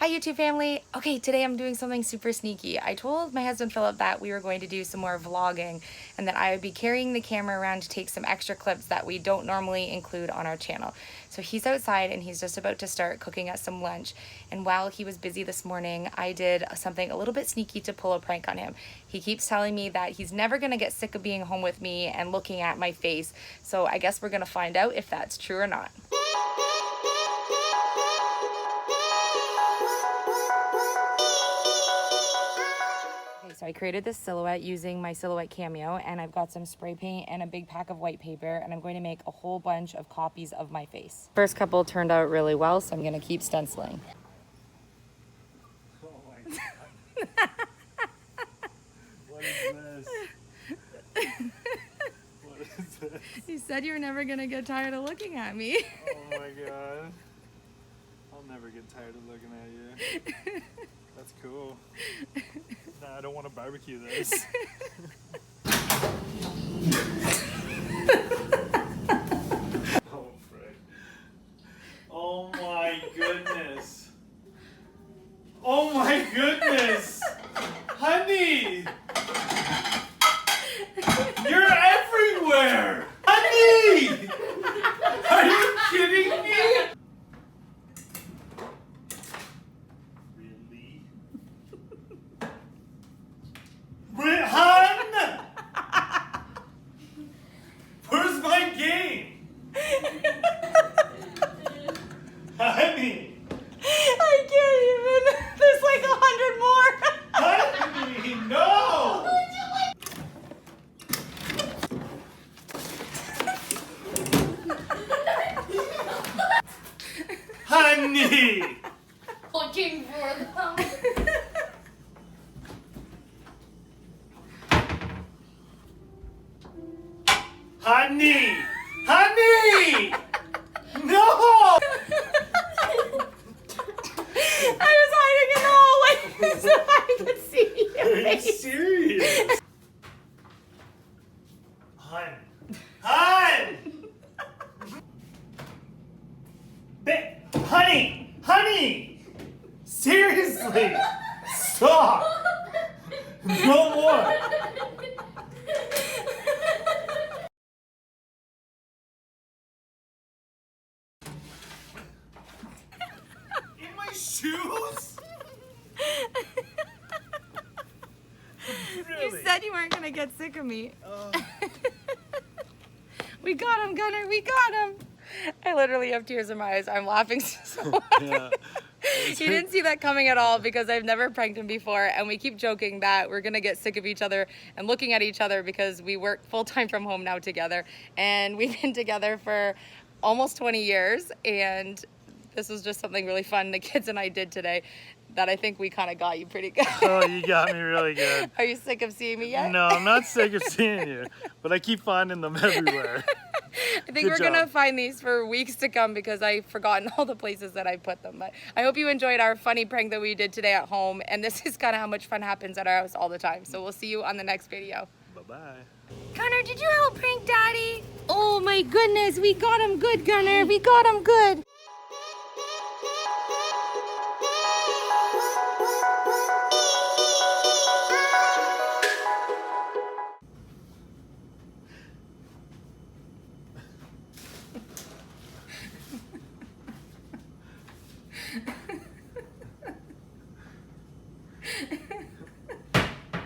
Hi YouTube family. Okay, today I'm doing something super sneaky. I told my husband Philip that we were going to do some more vlogging and that I would be carrying the camera around to take some extra clips that we don't normally include on our channel. So he's outside and he's just about to start cooking us some lunch. And while he was busy this morning, I did something a little bit sneaky to pull a prank on him. He keeps telling me that he's never gonna get sick of being home with me and looking at my face. So I guess we're gonna find out if that's true or not. So I created this silhouette using my silhouette cameo, and I've got some spray paint and a big pack of white paper, and I'm going to make a whole bunch of copies of my face. First couple turned out really well, so I'm going to keep stenciling. Oh my god. What is this? What is this? You said you were never going to get tired of looking at me. Oh my god. I'll never get tired of looking at you. That's cool. Nah, I don't want to barbecue this. Oh, frick. Oh my goodness. Oh my goodness. Honey. You're everywhere. Honey. Are you kidding me? Hun! Where's my game? Honey! I can't even. There's like 100 more. Honey, no! Honey! Looking for them. Honey! Honey! No! I was hiding in the hallway so I could see your Are you face. serious? Hun! Hun! Honey! Honey! Seriously! Stop! No more! In my shoes? Really? You said you weren't gonna get sick of me. Oh. We got him, Gunner. We got him. I literally have tears in my eyes. I'm laughing so hard. Yeah. He didn't see that coming at all because I've never pranked him before, and we keep joking that we're gonna get sick of each other and looking at each other because we work full-time from home now together, and we've been together for almost 20 years, and this was just something really fun the kids and I did today that I think we kind of got you pretty good. Oh, you got me really good. Are you sick of seeing me yet? No, I'm not sick of seeing you, but I keep finding them everywhere. I think Good we're gonna job. find these for weeks to come because I've forgotten all the places that I put them. But I hope you enjoyed our funny prank that we did today at home, and this is kind of how much fun happens at our house all the time. So we'll see you on the next video. Bye-bye. Gunner, did you help prank Daddy? Oh my goodness, we got him good, Gunner. We got him good.